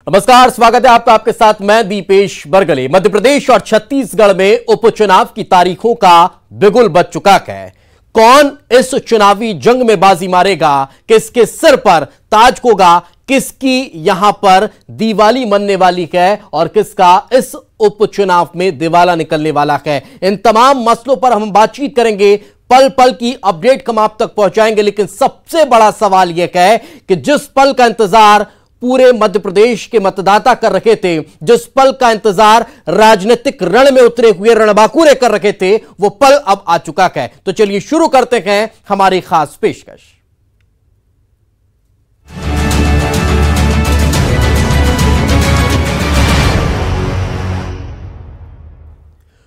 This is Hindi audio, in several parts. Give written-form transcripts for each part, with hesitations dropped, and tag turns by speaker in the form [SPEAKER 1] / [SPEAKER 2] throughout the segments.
[SPEAKER 1] नमस्कार, स्वागत है आपका। आपके साथ मैं दीपेश बरगले। मध्य प्रदेश और छत्तीसगढ़ में उपचुनाव की तारीखों का बिगुल बज चुका है। कौन इस चुनावी जंग में बाजी मारेगा, किसके सिर पर ताज होगा, किसकी यहां पर दिवाली मनने वाली है और किसका इस उपचुनाव में दिवाला निकलने वाला है, इन तमाम मसलों पर हम बातचीत करेंगे। पल पल की अपडेट हम आप तक पहुंचाएंगे। लेकिन सबसे बड़ा सवाल यह है कि जिस पल का इंतजार पूरे मध्य प्रदेश के मतदाता कर रहे थे, जिस पल का इंतजार राजनीतिक रण में उतरे हुए रणबांकुरे कर रहे थे, वो पल अब आ चुका है। तो चलिए शुरू करते हैं हमारी खास पेशकश।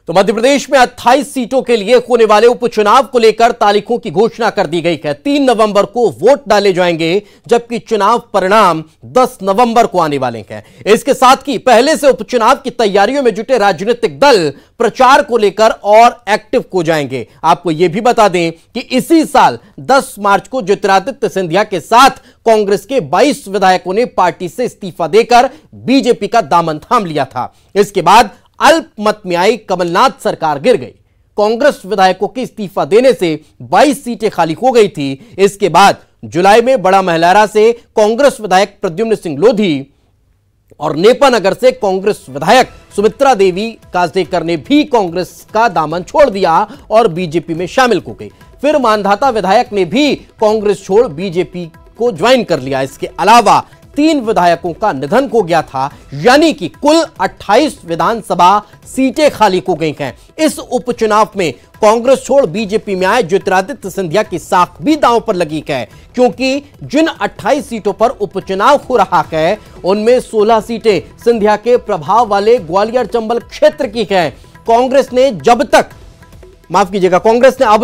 [SPEAKER 1] तो मध्य प्रदेश में 28 सीटों के लिए होने वाले उपचुनाव को लेकर तारीखों की घोषणा कर दी गई है। 3 नवंबर को वोट डाले जाएंगे, जबकि चुनाव परिणाम 10 नवंबर को आने वाले हैं। इसके साथ ही पहले से उपचुनाव की तैयारियों में जुटे राजनीतिक दल प्रचार को लेकर और एक्टिव हो जाएंगे। आपको यह भी बता दें कि इसी साल 10 मार्च को ज्योतिरादित्य सिंधिया के साथ कांग्रेस के 22 विधायकों ने पार्टी से इस्तीफा देकर बीजेपी का दामन थाम लिया था। इसके बाद अल्पमत में आई कमलनाथ सरकार गिर गई। कांग्रेस विधायकों के इस्तीफा देने से 22 सीटें खाली हो गई थी। इसके बाद जुलाई में बड़ा महलारा से कांग्रेस विधायक प्रद्युम्न सिंह लोधी और नेपानगर से कांग्रेस विधायक सुमित्रा देवी काजडेकर ने भी कांग्रेस का दामन छोड़ दिया और बीजेपी में शामिल हो गई। फिर मानधाता विधायक ने भी कांग्रेस छोड़ बीजेपी को ज्वाइन कर लिया। इसके अलावा 3 विधायकों का निधन हो गया था, यानी कि कुल 28 विधानसभा सीटें खाली हो गई हैं। इस उपचुनाव में कांग्रेस छोड़ बीजेपी में आए ज्योतिरादित्य सिंधिया की साख भी दांव पर लगी है, क्योंकि जिन 28 सीटों पर उपचुनाव हो रहा है उनमें 16 सीटें सिंधिया के प्रभाव वाले ग्वालियर चंबल क्षेत्र की हैं। कांग्रेस ने अब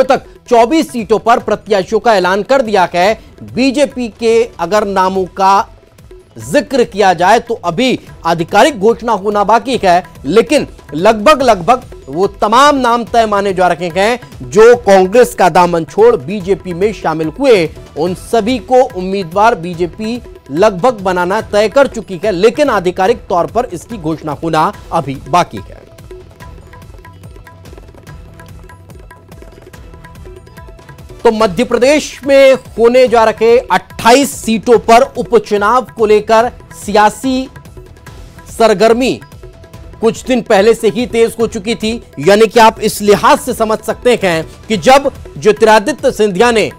[SPEAKER 1] तक 24 सीटों पर प्रत्याशियों का ऐलान कर दिया है। बीजेपी के अगर नामों का जिक्र किया जाए तो अभी आधिकारिक घोषणा होना बाकी है, लेकिन लगभग वो तमाम नाम तय माने जा रहे हैं जो कांग्रेस का दामन छोड़ बीजेपी में शामिल हुए। उन सभी को उम्मीदवार बीजेपी लगभग बनाना तय कर चुकी है, लेकिन आधिकारिक तौर पर इसकी घोषणा होना अभी बाकी है। तो मध्य प्रदेश में होने जा रहे 28 सीटों पर उपचुनाव को लेकर सियासी सरगर्मी कुछ दिन पहले से ही तेज हो चुकी थी। यानी कि आप इस लिहाज से समझ सकते हैं कि जब ज्योतिरादित्य सिंधिया ने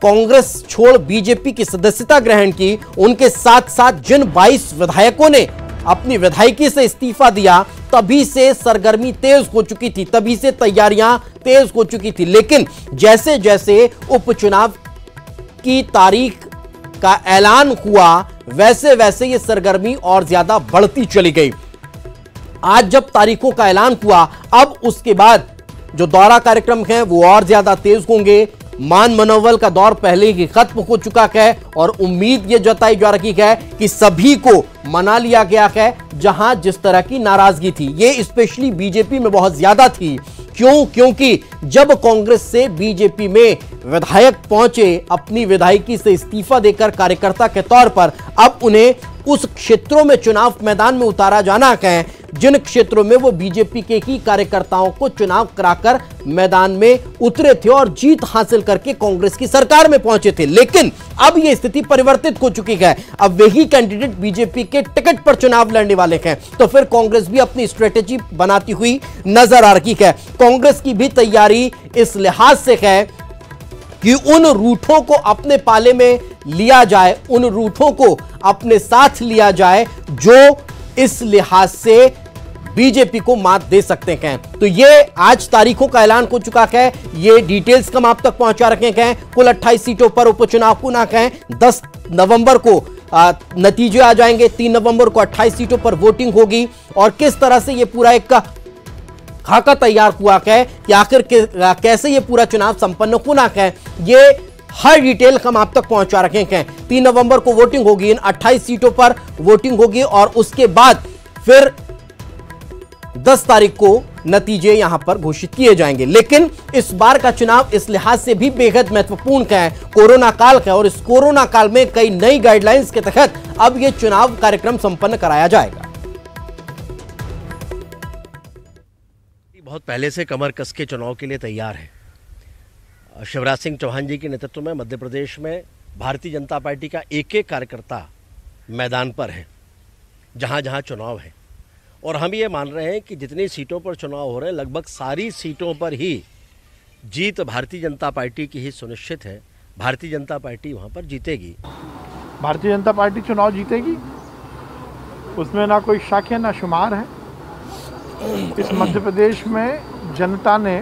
[SPEAKER 1] कांग्रेस छोड़ बीजेपी की सदस्यता ग्रहण की, उनके साथ साथ जिन 22 विधायकों ने अपनी विधायकी से इस्तीफा दिया, तभी से सरगर्मी तेज हो चुकी थी, तभी से तैयारियां तेज हो चुकी थी। लेकिन जैसे जैसे उपचुनाव की तारीख का ऐलान हुआ, वैसे वैसे ये सरगर्मी और ज्यादा बढ़ती चली गई। आज जब तारीखों का ऐलान हुआ, अब उसके बाद जो दौरा कार्यक्रम है वो और ज्यादा तेज होंगे। मान मनोबल का दौर पहले ही खत्म हो चुका है और उम्मीद यह जताई जा रही है कि सभी को मना लिया गया है। जहां जिस तरह की नाराजगी थी, ये स्पेशली बीजेपी में बहुत ज्यादा थी। क्योंकि जब कांग्रेस से बीजेपी में विधायक पहुंचे अपनी विधायकी से इस्तीफा देकर कार्यकर्ता के तौर पर, अब उन्हें उस क्षेत्रों में चुनाव मैदान में उतारा जाना है जिन क्षेत्रों में वो बीजेपी के ही कार्यकर्ताओं को चुनाव कराकर मैदान में उतरे थे और जीत हासिल करके कांग्रेस की सरकार में पहुंचे थे। लेकिन अब यह स्थिति परिवर्तित हो चुकी है। अब वही कैंडिडेट बीजेपी के टिकट पर चुनाव लड़ने वाले हैं। तो फिर कांग्रेस भी अपनी स्ट्रेटेजी बनाती हुई नजर आ रही है। कांग्रेस की भी तैयारी इस लिहाज से है कि उन रूठों को अपने पाले में लिया जाए, उन रूठों को अपने साथ लिया जाए जो इस लिहाज से बीजेपी को मात दे सकते हैं। तो ये आज तारीखों का ऐलान हो चुका है, ये डिटेल्स हम आप तक पहुंचा रखे हैं। कुल 28 सीटों पर उपचुनाव होना है। 10 नवंबर को नतीजे आ जाएंगे। 3 नवंबर को 28 सीटों पर वोटिंग होगी और किस तरह से ये पूरा एक खाका तैयार हुआ है कि आखिर कैसे ये पूरा चुनाव संपन्न होना है, ये हर डिटेल हम आप तक पहुंचा रखे हैं। 3 नवंबर को वोटिंग होगी, इन 28 सीटों पर वोटिंग होगी और उसके बाद फिर 10 तारीख को नतीजे यहां पर घोषित किए जाएंगे। लेकिन इस बार का चुनाव इस लिहाज से भी बेहद महत्वपूर्ण है, कोरोना काल का, और इस कोरोना काल में कई नई गाइडलाइंस के तहत अब यह चुनाव कार्यक्रम संपन्न कराया जाएगा।
[SPEAKER 2] बहुत पहले से कमर कस के चुनाव के लिए तैयार है। शिवराज सिंह चौहान जी के नेतृत्व में मध्य प्रदेश में भारतीय जनता पार्टी का एक एक कार्यकर्ता मैदान पर है जहां जहां चुनाव है, और हम ये मान रहे हैं कि जितनी सीटों पर चुनाव हो रहे हैं लगभग सारी सीटों पर ही जीत भारतीय जनता पार्टी की ही सुनिश्चित है। भारतीय जनता पार्टी वहां पर जीतेगी।
[SPEAKER 3] भारतीय जनता पार्टी चुनाव जीतेगी, उसमें ना कोई शक है ना शुमार है। इस मध्य प्रदेश में जनता ने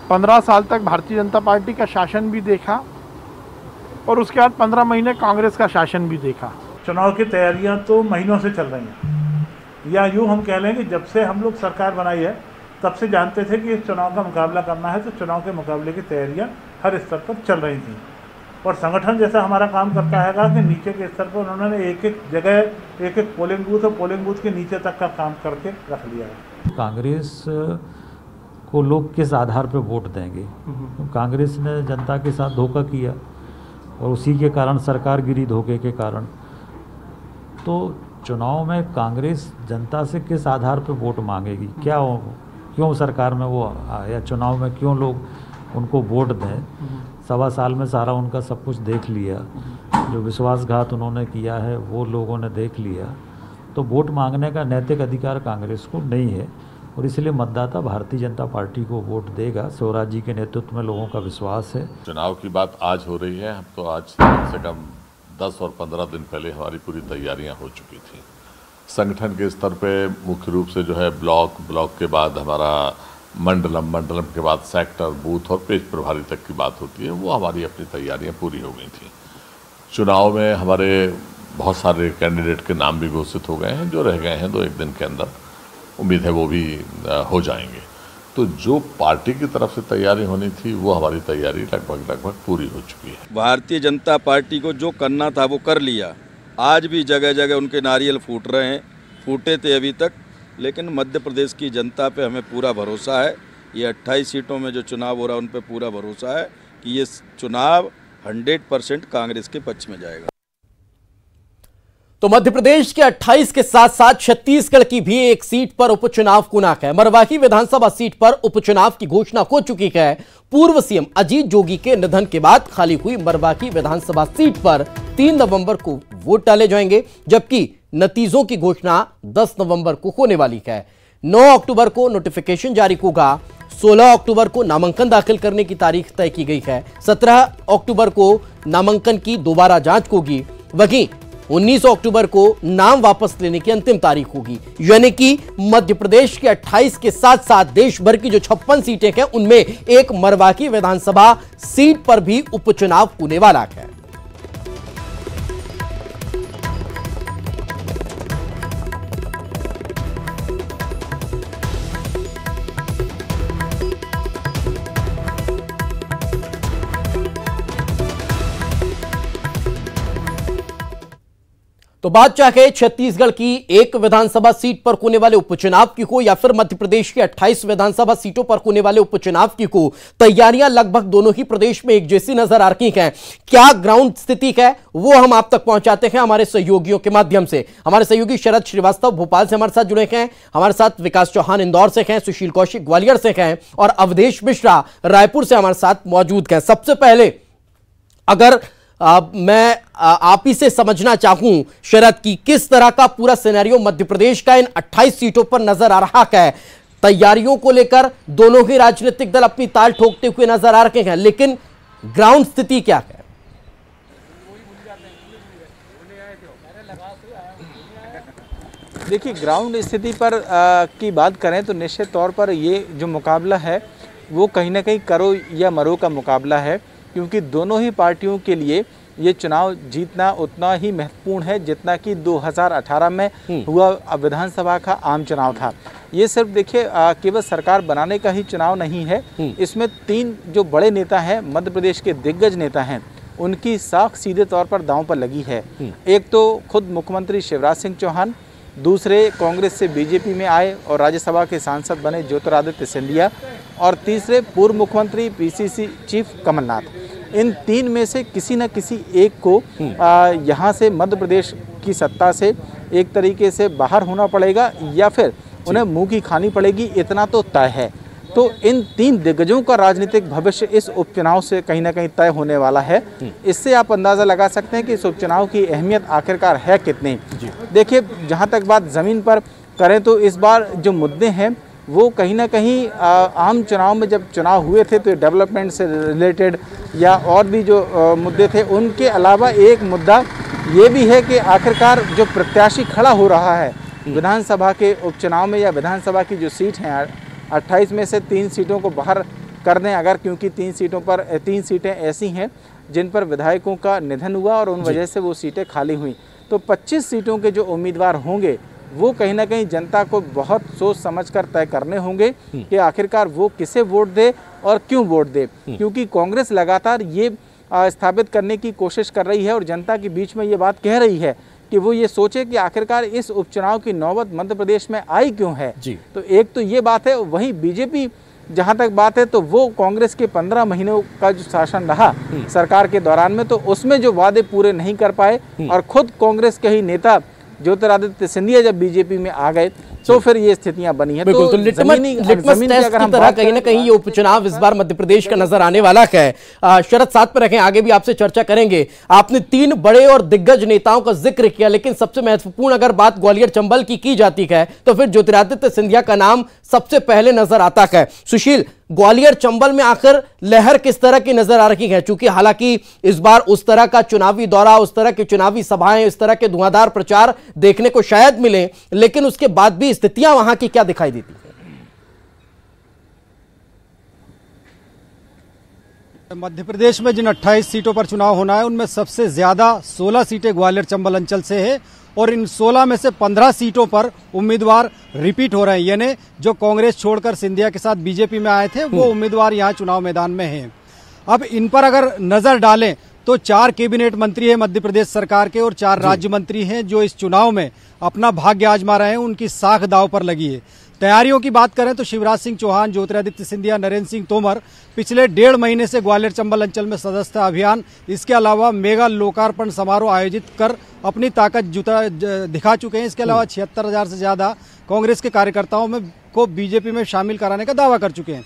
[SPEAKER 3] 15 साल तक भारतीय जनता पार्टी का शासन भी देखा और उसके बाद 15 महीने कांग्रेस का शासन भी देखा।
[SPEAKER 4] चुनाव की तैयारियां तो महीनों से चल रही हैं, या यूँ हम कह लें कि जब से हम लोग सरकार बनाई है तब से जानते थे कि इस चुनाव का मुकाबला करना है, तो चुनाव के मुकाबले की तैयारियां हर स्तर पर चल रही थी। और संगठन जैसा हमारा काम करता है कि नीचे के स्तर पर उन्होंने एक एक जगह एक एक पोलिंग बूथ और पोलिंग बूथ के नीचे तक का काम करके रख लिया है।
[SPEAKER 5] कांग्रेस को लोग किस आधार पर वोट देंगे? तो कांग्रेस ने जनता के साथ धोखा किया और उसी के कारण सरकार गिरी, धोखे के कारण। तो चुनाव में कांग्रेस जनता से किस आधार पर वोट मांगेगी? क्या क्यों सरकार में वो या चुनाव में क्यों लोग उनको वोट दें? 1.25 साल में सारा उनका सब कुछ देख लिया, जो विश्वासघात उन्होंने किया है वो लोगों ने देख लिया। तो वोट मांगने का नैतिक अधिकार कांग्रेस को नहीं है और इसलिए मतदाता भारतीय जनता पार्टी को वोट देगा। शिवराज जी के नेतृत्व में लोगों का विश्वास है।
[SPEAKER 6] चुनाव की बात आज हो रही है, हम तो आज कम से कम 10 और 15 दिन पहले हमारी पूरी तैयारियां हो चुकी थी। संगठन के स्तर पे मुख्य रूप से जो है ब्लॉक के बाद हमारा मंडलम के बाद सेक्टर, बूथ और पेज प्रभारी तक की बात होती है, वो हमारी अपनी तैयारियां पूरी हो गई थी। चुनाव में हमारे बहुत सारे कैंडिडेट के नाम भी घोषित हो गए हैं, जो रह गए हैं 2-1 दिन के अंदर, उम्मीद है वो भी हो जाएंगे। तो जो पार्टी की तरफ से तैयारी होनी थी वो हमारी तैयारी लगभग पूरी हो चुकी है।
[SPEAKER 7] भारतीय जनता पार्टी को जो करना था वो कर लिया। आज भी जगह जगह उनके नारियल फूट रहे हैं, फूटे थे अभी तक, लेकिन मध्य प्रदेश की जनता पे हमें पूरा भरोसा है। ये 28 सीटों में जो चुनाव हो रहा है उन पे पूरा भरोसा है कि ये चुनाव 100% कांग्रेस के पक्ष में जाएगा।
[SPEAKER 1] तो मध्य प्रदेश के 28 के साथ साथ छत्तीसगढ़ की भी एक सीट पर उपचुनाव कुनाक है। मरवाही विधानसभा सीट पर उपचुनाव की घोषणा हो चुकी है। पूर्व सीएम अजीत जोगी के निधन के बाद खाली हुई मरवाही विधानसभा सीट पर 3 नवंबर को वोट डाले जाएंगे, जबकि नतीजों की घोषणा 10 नवंबर को होने वाली है। 9 अक्टूबर को नोटिफिकेशन जारी होगा। 16 अक्टूबर को नामांकन दाखिल करने की तारीख तय की गई है। 17 अक्टूबर को नामांकन की दोबारा जांच होगी। वहीं 19 अक्टूबर को नाम वापस लेने की अंतिम तारीख होगी। यानी कि मध्य प्रदेश के 28 के साथ साथ देश भर की जो 56 सीटें हैं उनमें एक मरवाही विधानसभा सीट पर भी उपचुनाव होने वाला है। तो बात चाहे छत्तीसगढ़ की एक विधानसभा सीट पर होने वाले उपचुनाव की हो या फिर मध्य प्रदेश की 28 विधानसभा सीटों पर होने वाले उपचुनाव की हो, तैयारियां लगभग दोनों ही प्रदेश में एक जैसी नजर आ रही हैं। क्या ग्राउंड स्थिति है वो हम आप तक पहुंचाते हैं हमारे सहयोगियों के माध्यम से। हमारे सहयोगी शरद श्रीवास्तव भोपाल से हमारे साथ जुड़े हैं, हमारे साथ विकास चौहान इंदौर से हैं, सुशील कौशिक ग्वालियर से हैं और अवधेश मिश्रा रायपुर से हमारे साथ मौजूद हैं। सबसे पहले अगर मैं आप ही से समझना चाहूं शरद की किस तरह का पूरा सिनेरियो मध्य प्रदेश का इन 28 सीटों पर नजर आ रहा है। तैयारियों को लेकर दोनों ही राजनीतिक दल अपनी ताल ठोकते हुए नजर आ रहे हैं, लेकिन ग्राउंड स्थिति क्या है?
[SPEAKER 8] देखिए, ग्राउंड स्थिति पर की बात करें तो निश्चित तौर पर ये जो मुकाबला है वो कहीं ना कहीं करो या मरो का मुकाबला है, क्योंकि दोनों ही पार्टियों के लिए ये चुनाव जीतना उतना ही महत्वपूर्ण है जितना कि 2018 में हुआ विधानसभा का आम चुनाव था। ये सिर्फ देखिए केवल सरकार बनाने का ही चुनाव नहीं है, इसमें 3 जो बड़े नेता हैं, मध्य प्रदेश के दिग्गज नेता हैं, उनकी साख सीधे तौर पर दांव पर लगी है। एक तो खुद मुख्यमंत्री शिवराज सिंह चौहान, दूसरे कांग्रेस से बीजेपी में आए और राज्यसभा के सांसद बने ज्योतिरादित्य सिंधिया, और तीसरे पूर्व मुख्यमंत्री पीसीसी चीफ कमलनाथ। इन तीन में से किसी न किसी एक को यहाँ से मध्य प्रदेश की सत्ता से एक तरीके से बाहर होना पड़ेगा या फिर उन्हें मुंह की खानी पड़ेगी, इतना तो तय है। तो इन तीन दिग्गजों का राजनीतिक भविष्य इस उपचुनाव से कहीं ना कहीं तय होने वाला है। इससे आप अंदाज़ा लगा सकते हैं कि इस उपचुनाव की अहमियत आखिरकार है कितनी। देखिए, जहां तक बात ज़मीन पर करें तो इस बार जो मुद्दे हैं वो कहीं ना कहीं आम चुनाव में जब चुनाव हुए थे तो डेवलपमेंट से रिलेटेड या और भी जो मुद्दे थे, उनके अलावा एक मुद्दा ये भी है कि आखिरकार जो प्रत्याशी खड़ा हो रहा है विधानसभा के उपचुनाव में, या विधानसभा की जो सीट हैं 28 में से 3 सीटों को बाहर कर दें अगर, क्योंकि 3 सीटें ऐसी हैं जिन पर विधायकों का निधन हुआ और उन वजह से वो सीटें खाली हुई, तो 25 सीटों के जो उम्मीदवार होंगे वो कहीं ना कहीं जनता को बहुत सोच समझकर तय करने होंगे कि आखिरकार वो किसे वोट दे और क्यों वोट दे। क्योंकि कांग्रेस लगातार ये स्थापित करने की कोशिश कर रही है और जनता के बीच में ये बात कह रही है कि वो ये सोचे कि आखिरकार इस उपचुनाव की नौबत मध्य प्रदेश में आई क्यों है। तो एक तो ये बात है। वहीं बीजेपी जहाँ तक बात है तो वो कांग्रेस के 15 महीनों का जो शासन रहा सरकार के दौरान में, तो उसमें जो वादे पूरे नहीं कर पाए और खुद कांग्रेस के ही नेता ज्योतिरादित्य सिंधिया जब बीजेपी में आ गए तो फिर ये स्थितियां बनी है।
[SPEAKER 1] तो लिटमस टेस्ट की तरह कहीं ना कहीं ये उपचुनाव इस बार मध्य प्रदेश का नजर आने वाला है। शरद साथ पर रखें, आगे भी आपसे चर्चा करेंगे। आपने 3 बड़े और दिग्गज नेताओं का जिक्र किया, लेकिन सबसे महत्वपूर्ण अगर बात ग्वालियर चंबल की जाती है तो फिर ज्योतिरादित्य सिंधिया का नाम सबसे पहले नजर आता है। सुशील, ग्वालियर चंबल में आखिर लहर किस तरह की नजर आ रही है? चूंकि हालांकि इस बार उस तरह का चुनावी दौरा, उस तरह की चुनावी सभाएं, इस तरह के धुआंधार प्रचार देखने को शायद मिले, लेकिन उसके बाद भी स्थितियां वहां की क्या दिखाई देती है?
[SPEAKER 9] मध्य प्रदेश में जिन 28 सीटों पर चुनाव होना है उनमें सबसे ज्यादा 16 सीटें ग्वालियर चंबल अंचल से है और इन 16 में से 15 सीटों पर उम्मीदवार रिपीट हो रहे हैं, यानी जो कांग्रेस छोड़कर सिंधिया के साथ बीजेपी में आए थे वो उम्मीदवार यहां चुनाव मैदान में हैं। अब इन पर अगर नजर डालें तो 4 कैबिनेट मंत्री हैं मध्य प्रदेश सरकार के और 4 राज्य मंत्री हैं जो इस चुनाव में अपना भाग्य आजमा रहे हैं, उनकी साख दांव पर लगी है। तैयारियों की बात करें तो शिवराज सिंह चौहान, ज्योतिरादित्य सिंधिया, नरेंद्र सिंह तोमर पिछले 1.5 महीने से ग्वालियर चंबल अंचल में सदस्यता अभियान, इसके अलावा मेगा लोकार्पण समारोह आयोजित कर अपनी ताकत दिखा चुके हैं। इसके अलावा 76,000 से ज्यादा कांग्रेस के कार्यकर्ताओं में को बीजेपी में शामिल कराने का दावा कर चुके हैं।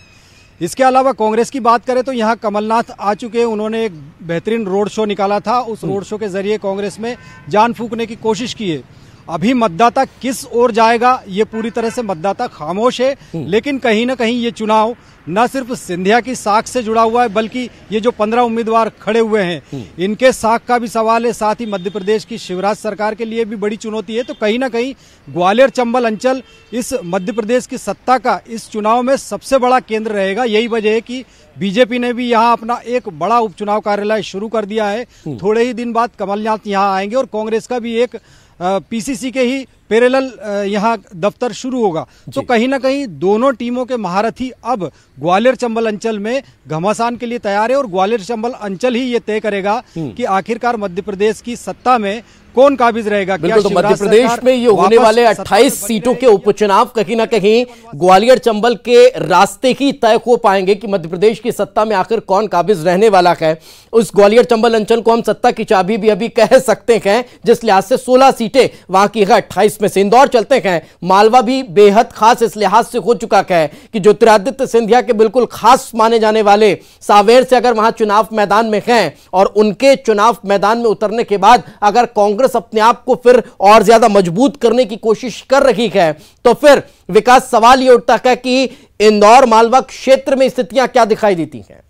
[SPEAKER 9] इसके अलावा कांग्रेस की बात करें तो यहाँ कमलनाथ आ चुके हैं। उन्होंने एक बेहतरीन रोड शो निकाला था, उस रोड शो के जरिए कांग्रेस में जान फूंकने की कोशिश की है। अभी मतदाता किस ओर जाएगा ये पूरी तरह से मतदाता खामोश है, लेकिन कहीं ना कहीं ये चुनाव न सिर्फ सिंधिया की साख से जुड़ा हुआ है बल्कि ये जो 15 उम्मीदवार खड़े हुए हैं इनके साख का भी सवाल है। साथ ही मध्य प्रदेश की शिवराज सरकार के लिए भी बड़ी चुनौती है। तो कहीं ना कहीं ग्वालियर चंबल अंचल इस मध्य प्रदेश की सत्ता का इस चुनाव में सबसे बड़ा केंद्र रहेगा। यही वजह है कि बीजेपी ने भी यहाँ अपना एक बड़ा उपचुनाव कार्यालय शुरू कर दिया है। थोड़े ही दिन बाद कमलनाथ यहाँ आएंगे और कांग्रेस का भी एक पीसीसी के ही पैरेलल यहाँ दफ्तर शुरू होगा। तो कहीं ना कहीं दोनों टीमों के महारथी अब ग्वालियर चंबल अंचल में घमासान के लिए तैयार है और ग्वालियर चंबल अंचल ही ये तय करेगा कि आखिरकार मध्य प्रदेश की सत्ता में कौन काबिज रहेगा।
[SPEAKER 1] बिल्कुल, तो मध्य प्रदेश में ये होने वाले 28 सीटों के उपचुनाव कहीं ना कहीं ग्वालियर चंबल के रास्ते ही तय हो पाएंगे कि मध्य प्रदेश की सत्ता में आखिर कौन काबिज रहने वाला है। उस ग्वालियर चंबल अंचल को हम सत्ता की चाबी भी अभी कह सकते हैं, जिस लिहाज से 16 सीटें वहां की है 28 में से। इंदौर चलते हैं, मालवा भी बेहद खास इस लिहाज से हो चुका है कि ज्योतिरादित्य सिंधिया के बिल्कुल खास माने जाने वाले सावेर से अगर वहां चुनाव मैदान में हैं और उनके चुनाव मैदान में उतरने के बाद अगर कांग्रेस अपने आप को फिर और ज्यादा मजबूत करने की कोशिश कर रही है तो फिर विकास सवाल यह उठता है कि इंदौर मालवा क्षेत्र में स्थितियां क्या दिखाई देती हैं?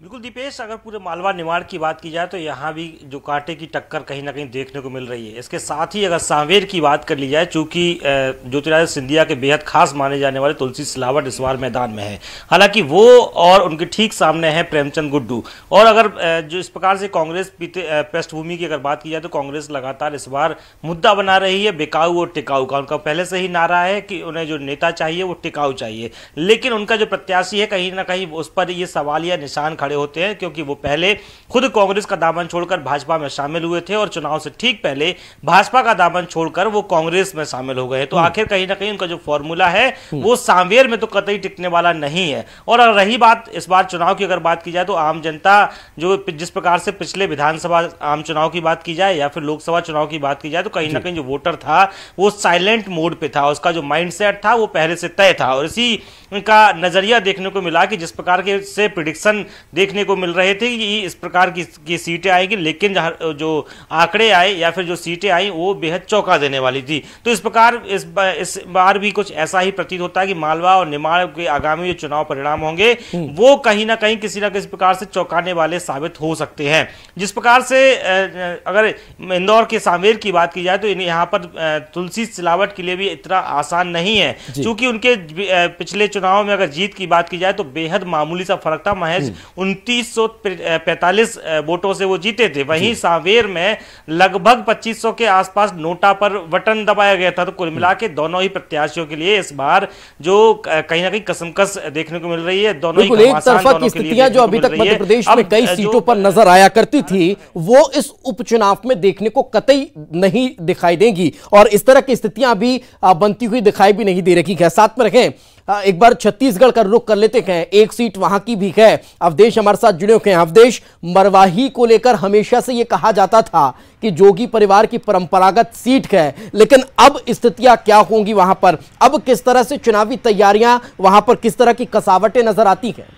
[SPEAKER 10] बिल्कुल दीपेश, अगर पूरे मालवा निमाड़ की बात की जाए तो यहाँ भी जो कांटे की टक्कर कहीं ना कहीं देखने को मिल रही है। इसके साथ ही अगर सांवेर की बात कर ली जाए, चूंकि ज्योतिरादित्य सिंधिया के बेहद खास माने जाने वाले तुलसी सिलावट इस बार मैदान में है, हालांकि वो और उनके ठीक सामने है प्रेमचंद गुड्डू। और अगर जो इस प्रकार से कांग्रेस पृष्ठभूमि की अगर बात की जाए तो कांग्रेस लगातार इस बार मुद्दा बना रही है बिकाऊ और टिकाऊ का। उनका पहले से ही नारा है कि उन्हें जो नेता चाहिए वो टिकाऊ चाहिए, लेकिन उनका जो प्रत्याशी है कहीं ना कहीं उस पर ये सवाल या निशान खड़े होते हैं, क्योंकि वो पहले खुद कांग्रेस का दामन छोड़कर भाजपा में शामिल हुए थे और चुनाव से ठीक पहले भाजपा का दामन छोड़कर वो कांग्रेस में शामिल हो गए। तो आखिर कहीं ना कहीं उनका जो फॉर्मूला है वो सांवेर में तो कतई टिकने वाला नहीं है। और रही बात इस बार चुनाव की, अगर बात की जाए तो आम जनता जो जिस प्रकार से पिछले विधानसभा आम चुनाव की बात की जाए या फिर लोकसभा चुनाव की बात की जाए तो कहीं ना कहीं जो वोटर था वो साइलेंट मोड पे था, उसका जो माइंडसेट था वो पहले से तय था। और इसी का नजरिया देखने को मिला कि जिस प्रकार के से प्रिडिक्शन देखने को मिल रहे थे कि इस प्रकार की सीटें आएंगी, लेकिन जो आंकड़े आए या फिर जो सीटें आई वो बेहद चौंका देने वाली थी। तो इस प्रकार इस बार भी कुछ ऐसा ही प्रतीत होता है कि मालवा और निमाड़ के आगामी जो चुनाव परिणाम होंगे वो कहीं ना कहीं किसी ना किसी प्रकार से चौंकाने वाले साबित हो सकते हैं। जिस प्रकार से अगर इंदौर के सांवेर की बात की जाए तो यहाँ पर तुलसी सिलावट के लिए भी इतना आसान नहीं है, क्योंकि उनके पिछले चुनाव में अगर जीत की बात की जाए तो बेहद मामूली सा फर्क था, महज 2945 वोटों से वो जीते थे। वहीं सांवेर में लगभग 2500 के आसपास नोटा पर बटन दबाया गया था। तो कुल मिला के दोनों ही प्रत्याशियों के लिए इस बार जो कहीं ना कहीं कसमकस देखने को मिल रही है, दोनों ही
[SPEAKER 1] एक तरफा की स्थितियां जो अभी तक मध्य प्रदेश में कई सीटों पर नजर आया करती थी वो इस उपचुनाव में देखने को कतई नहीं दिखाई देंगी और इस तरह की स्थितियां अभी बनती हुई दिखाई भी नहीं दे रही है। साथ में रखें, एक बार छत्तीसगढ़ का रुख कर लेते हैं, एक सीट वहां की भी है। अवधेश हमारे साथ जुड़े हुए हैं। अवधेश, मरवाही को लेकर हमेशा से यह कहा जाता था कि जोगी परिवार की परंपरागत सीट है, लेकिन अब स्थितियां क्या होंगी वहां पर? अब किस तरह से चुनावी तैयारियां वहां पर, किस तरह की कसावटें नजर आती हैं?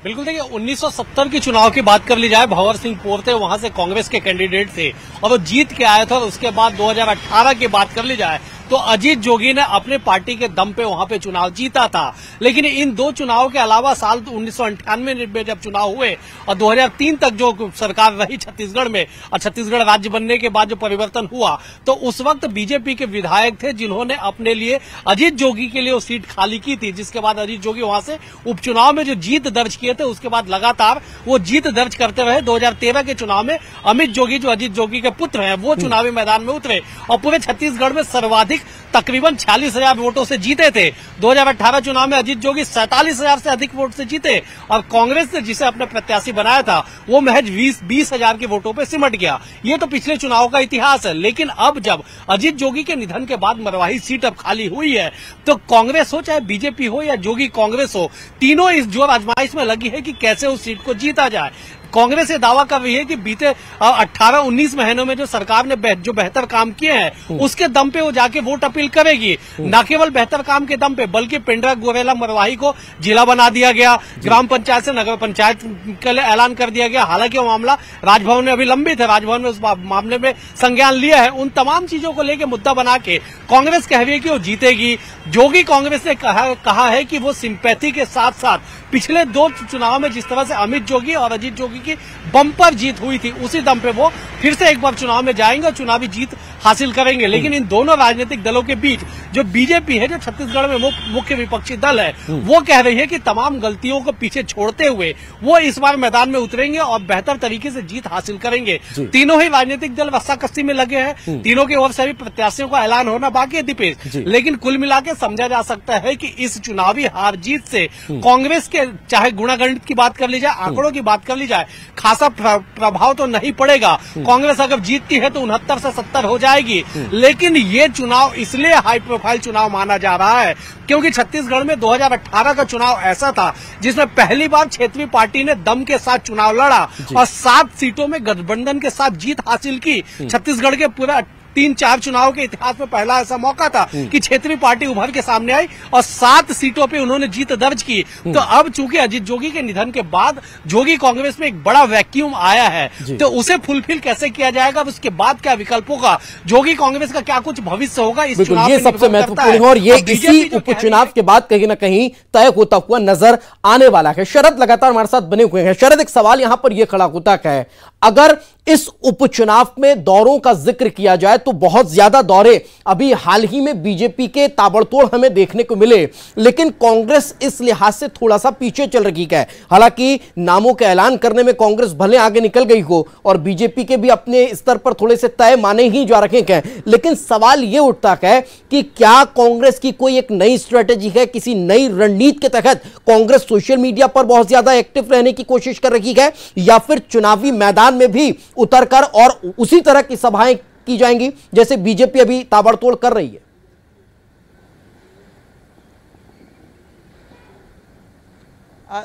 [SPEAKER 11] बिल्कुल, देखिए 1970 के चुनाव की बात कर ली जाए, भंवर सिंह पोर थे वहां से कांग्रेस के कैंडिडेट थे और वो जीत के आए थे। और उसके बाद 2018 की बात कर ली जाए तो अजीत जोगी ने अपने पार्टी के दम पे वहां पे चुनाव जीता था। लेकिन इन दो चुनावों के अलावा साल 1998 में जब चुनाव हुए और 2003 तक जो सरकार रही छत्तीसगढ़ में और छत्तीसगढ़ राज्य बनने के बाद जो परिवर्तन हुआ तो उस वक्त बीजेपी के विधायक थे जिन्होंने अपने लिए अजीत जोगी के लिए वो सीट खाली की थी, जिसके बाद अजीत जोगी वहां से उपचुनाव में जो जीत दर्ज किए थे उसके बाद लगातार वो जीत दर्ज करते रहे। 2013 के चुनाव में अमित जोगी जो अजीत जोगी के पुत्र हैं वो चुनावी मैदान में उतरे और पूरे छत्तीसगढ़ में सर्वाधिक तकरीबन 46,000 वोटों से जीते थे। 2018 चुनाव में अजीत जोगी 47,000 से अधिक वोट से जीते और कांग्रेस ने जिसे अपने प्रत्याशी बनाया था वो महज 20,000 के वोटों पे सिमट गया। ये तो पिछले चुनाव का इतिहास है। लेकिन अब जब अजीत जोगी के निधन के बाद मरवाही सीट अब खाली हुई है तो कांग्रेस हो चाहे बीजेपी हो या जोगी कांग्रेस हो, तीनों इस जोर आजमाइश में लगी है कि कैसे उस सीट को जीता जाए। कांग्रेस ये दावा कर रही है कि बीते 18-19 महीनों में जो सरकार ने जो बेहतर काम किए हैं उसके दम पे वो जाके वोट अपील करेगी। न केवल बेहतर काम के दम पे बल्कि पिंडरा गोरेला मरवाही को जिला बना दिया गया, ग्राम पंचायत से नगर पंचायत के लिए ऐलान कर दिया गया। हालांकि वो मामला राजभवन में अभी लंबित है, राजभवन में उस मामले में संज्ञान लिया है। उन तमाम चीजों को लेकर मुद्दा बना के कांग्रेस कह रही है कि वो जीतेगी। जोगी कांग्रेस ने कहा है कि वो सिंपैथी के साथ साथ पिछले दो चुनाव में जिस तरह से अमित जोगी और अजीत जोगी की बम्पर जीत हुई थी उसी दम पे वो फिर से एक बार चुनाव में जाएंगे और चुनावी जीत हासिल करेंगे। लेकिन इन दोनों राजनीतिक दलों के बीच जो बीजेपी है, जो छत्तीसगढ़ में मुख्य विपक्षी दल है, वो कह रही है कि तमाम गलतियों को पीछे छोड़ते हुए वो इस बार मैदान में उतरेंगे और बेहतर तरीके से जीत हासिल करेंगे। तीनों ही राजनीतिक दल रस्साकस्सी में लगे हैं, तीनों की ओर से भी प्रत्याशियों का ऐलान होना बाकी है दीपेश। लेकिन कुल मिला के समझा जा सकता है कि इस चुनावी हार जीत से कांग्रेस के चाहे गुणागणित की बात कर ली जाए, आंकड़ों की बात कर ली जाए, खासा प्रभाव तो नहीं पड़ेगा। कांग्रेस अगर जीतती है तो 69 से 70 हो जाएगी। लेकिन ये चुनाव इसलिए हाई प्रोफाइल चुनाव माना जा रहा है क्योंकि छत्तीसगढ़ में 2018 का चुनाव ऐसा था जिसमें पहली बार क्षेत्रीय पार्टी ने दम के साथ चुनाव लड़ा और 7 सीटों में गठबंधन के साथ जीत हासिल की। छत्तीसगढ़ के पूरा 3-4 चुनाव के इतिहास में पहला ऐसा मौका था कि क्षेत्रीय पार्टी उभर के सामने आई और 7 सीटों पे उन्होंने जीत दर्ज की। तो अब चूंकि अजीत जोगी के निधन के बाद जोगी कांग्रेस में एक बड़ा वैक्यूम आया है तो उसे फुलफिल कैसे किया जाएगा, उसके बाद क्या विकल्प होगा, जोगी कांग्रेस का क्या कुछ भविष्य होगा इस चुनाव
[SPEAKER 1] ये सबसे महत्वपूर्ण है और ये इसी उपचुनाव के बाद कहीं ना कहीं तय होता हुआ नजर आने वाला है। शरद लगातार हमारे साथ बने हुए हैं। शरद, एक सवाल यहां पर यह खड़ा होता है, अगर इस उपचुनाव में दौरों का जिक्र किया जाए तो बहुत ज्यादा दौरे अभी हाल ही में बीजेपी के ताबड़तोड़ हमें देखने को मिले, लेकिन कांग्रेस इस लिहाज से थोड़ा सा पीछे चल रही है। हालांकि नामों का ऐलान करने में कांग्रेस भले आगे निकल गई हो और बीजेपी के भी अपने स्तर पर थोड़े से तय माने ही जा रखे हैं, लेकिन सवाल यह उठता है कि क्या कांग्रेस की कोई एक नई स्ट्रेटेजी है, किसी नई रणनीति के तहत कांग्रेस सोशल मीडिया पर बहुत ज्यादा एक्टिव रहने की कोशिश कर रही है, या फिर चुनावी मैदान में भी उतरकर और उसी तरह की सभाएं की जाएंगी जैसे बीजेपी अभी ताबड़तोड़ कर रही है?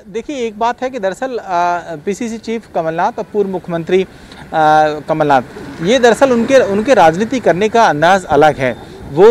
[SPEAKER 8] देखिए, एक बात है कि दरअसल पीसीसी चीफ कमलनाथ और पूर्व मुख्यमंत्री कमलनाथ, ये दरअसल उनके राजनीति करने का अंदाज अलग है। वो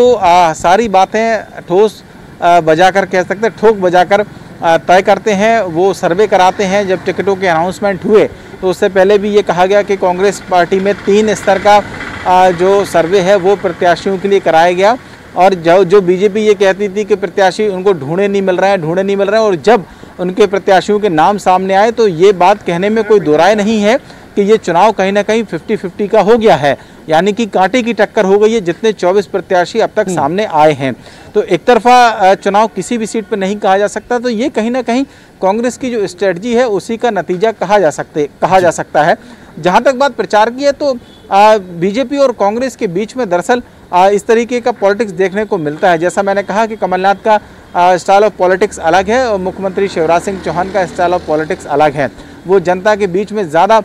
[SPEAKER 8] सारी बातें ठोस बजाकर, कह सकते हैं ठोक बजाकर तय करते हैं। वो सर्वे कराते हैं। जब टिकटों के अनाउंसमेंट हुए तो उससे पहले भी ये कहा गया कि कांग्रेस पार्टी में 3 स्तर का जो सर्वे है वो प्रत्याशियों के लिए कराया गया, और जो बीजेपी ये कहती थी कि प्रत्याशी उनको ढूंढे नहीं मिल रहे हैं, और जब उनके प्रत्याशियों के नाम सामने आए तो ये बात कहने में कोई दो राय नहीं है कि ये चुनाव कहीं ना कहीं 50-50 का हो गया है, यानी कि कांटे की टक्कर हो गई है जितने 24 प्रत्याशी अब तक सामने आए हैं। तो एक तरफा चुनाव किसी भी सीट पर नहीं कहा जा सकता, तो ये कहीं ना कहीं कांग्रेस की जो स्ट्रेटजी है उसी का नतीजा कहा जा सकता है। जहाँ तक बात प्रचार की है तो बीजेपी और कांग्रेस के बीच में दरअसल इस तरीके का पॉलिटिक्स देखने को मिलता है। जैसा मैंने कहा कि कमलनाथ का स्टाइल ऑफ पॉलिटिक्स अलग है और मुख्यमंत्री शिवराज सिंह चौहान का स्टाइल ऑफ पॉलिटिक्स अलग है। वो जनता के बीच में ज़्यादा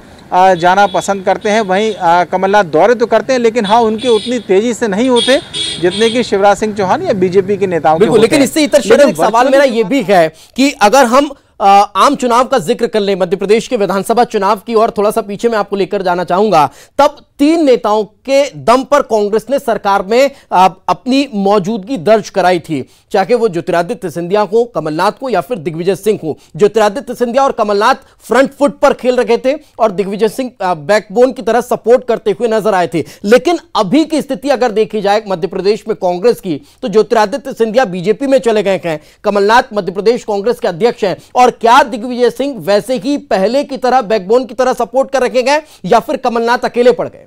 [SPEAKER 8] जाना पसंद करते हैं। वहीं कमलनाथ दौरे तो करते हैं, लेकिन हाँ, उनके उतनी तेजी से नहीं होते जितने कि शिवराज सिंह चौहान या बीजेपी के नेताओं के होते।
[SPEAKER 1] लेकिन इससे इतर सवाल मेरा ये भी है कि अगर हम आम चुनाव का जिक्र कर ले, मध्य प्रदेश के विधानसभा चुनाव की और थोड़ा सा पीछे मैं आपको लेकर जाना चाहूंगा, तब 3 नेताओं के दम पर कांग्रेस ने सरकार में अपनी मौजूदगी दर्ज कराई थी, चाहे वो ज्योतिरादित्य सिंधिया को, कमलनाथ को या फिर दिग्विजय सिंह को। ज्योतिरादित्य सिंधिया और कमलनाथ फ्रंट फुट पर खेल रहे थे और दिग्विजय सिंह बैकबोन की तरह सपोर्ट करते हुए नजर आए थे। लेकिन अभी की स्थिति अगर देखी जाए मध्य प्रदेश में कांग्रेस की, तो ज्योतिरादित्य सिंधिया बीजेपी में चले गए हैं, कमलनाथ मध्य प्रदेश कांग्रेस के अध्यक्ष हैं, और क्या दिग्विजय सिंह वैसे ही पहले की तरह बैकबोन की तरह सपोर्ट कर रखे गए या फिर कमलनाथ अकेले पड़ गए?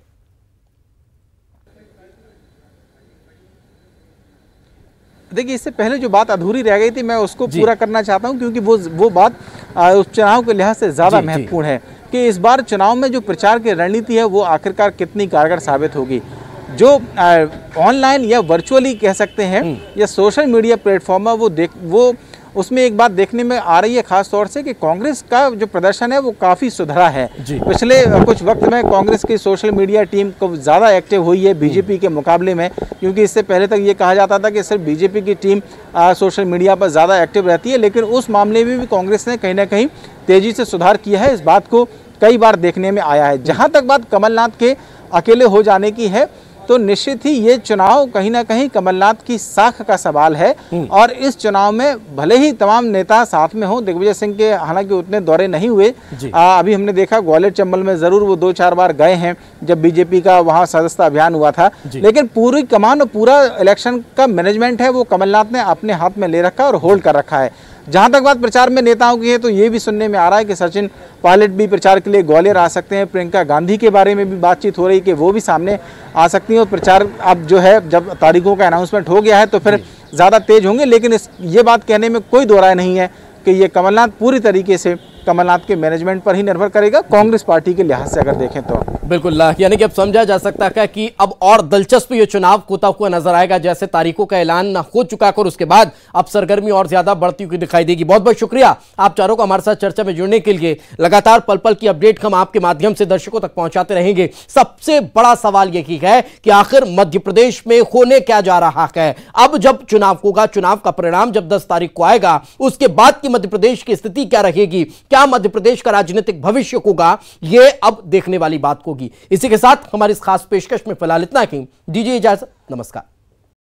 [SPEAKER 8] देखिए, इससे पहले जो बात अधूरी रह गई थी मैं उसको पूरा करना चाहता हूं, क्योंकि वो बात उपचुनाव के लिहाज से ज़्यादा महत्वपूर्ण है कि इस बार चुनाव में जो प्रचार की रणनीति है वो आखिरकार कितनी कारगर साबित होगी। जो ऑनलाइन या वर्चुअली कह सकते हैं या सोशल मीडिया प्लेटफॉर्म है वो उसमें एक बात देखने में आ रही है खास तौर से कि कांग्रेस का जो प्रदर्शन है वो काफ़ी सुधरा है। पिछले कुछ वक्त में कांग्रेस की सोशल मीडिया टीम को ज़्यादा एक्टिव हुई है बीजेपी के मुकाबले में, क्योंकि इससे पहले तक ये कहा जाता था कि सिर्फ बीजेपी की टीम सोशल मीडिया पर ज़्यादा एक्टिव रहती है, लेकिन उस मामले में भी कांग्रेस ने कहीं ना कहीं तेज़ी से सुधार किया है। इस बात को कई बार देखने में आया है। जहाँ तक बात कमलनाथ के अकेले हो जाने की है, तो निश्चित ही ये चुनाव कहीं ना कहीं कमलनाथ की साख का सवाल है, और इस चुनाव में भले ही तमाम नेता साथ में हों, दिग्विजय सिंह के हालांकि उतने दौरे नहीं हुए, अभी हमने देखा ग्वालियर चंबल में जरूर वो 2-4 बार गए हैं जब बीजेपी का वहां सदस्यता अभियान हुआ था, लेकिन पूरी कमान और पूरा इलेक्शन का मैनेजमेंट है वो कमलनाथ ने अपने हाथ में ले रखा और होल्ड कर रखा है। जहाँ तक बात प्रचार में नेताओं की है, तो ये भी सुनने में आ रहा है कि सचिन पायलट भी प्रचार के लिए ग्वालियर आ सकते हैं। प्रियंका गांधी के बारे में भी बातचीत हो रही है कि वो भी सामने आ सकती हैं, और प्रचार अब जो है जब तारीखों का अनाउंसमेंट हो गया है तो फिर ज़्यादा तेज होंगे। लेकिन ये बात कहने में कोई दो राय नहीं है कि ये कमलनाथ पूरी तरीके से कमलनाथ के मैनेजमेंट पर ही निर्भर करेगा, कांग्रेस पार्टी के लिहाज से अगर देखें तो।
[SPEAKER 1] बिल्कुल, यानी कि अब समझा जा सकता है कि अब और दिलचस्प ये चुनाव होता हुआ नजर आएगा, जैसे तारीखों का ऐलान हो चुका है और उसके बाद अब सरगर्मी और ज्यादा बढ़ती हुई दिखाई देगी। बहुत बहुत शुक्रिया आप चारों को हमारे साथ चर्चा में जुड़ने के लिए। लगातार पल पल की अपडेट हम आपके माध्यम से दर्शकों तक पहुंचाते रहेंगे। सबसे बड़ा सवाल यही है कि आखिर मध्य प्रदेश में होने क्या जा रहा है। अब जब चुनाव होगा, चुनाव का परिणाम जब 10 तारीख को आएगा, उसके बाद की मध्य प्रदेश की स्थिति क्या रहेगी, क्या मध्य प्रदेश का राजनीतिक भविष्य होगा, यह अब देखने वाली बात होगी। इसी के साथ हमारी इस खास पेशकश में फिलहाल इतना ही। दीजिए इजाजत, नमस्कार।